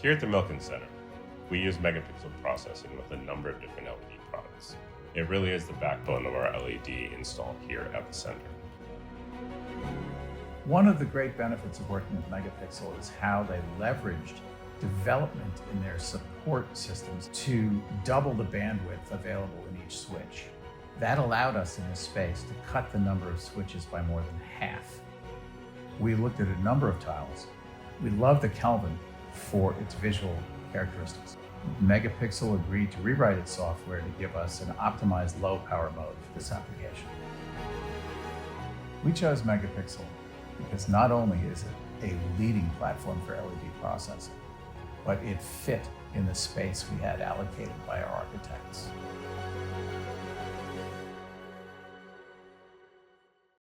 Here at the Milken Center, we use Megapixel processing with a number of different LED products. It really is the backbone of our LED install here at the center. One of the great benefits of working with Megapixel is how they leveraged development in their support systems to double the bandwidth available in each switch. That allowed us in this space to cut the number of switches by more than half. We looked at a number of tiles. We love the Kelvin for its visual characteristics. Megapixel agreed to rewrite its software to give us an optimized low power mode for this application. We chose Megapixel because not only is it a leading platform for LED processing, but it fit in the space we had allocated by our architects.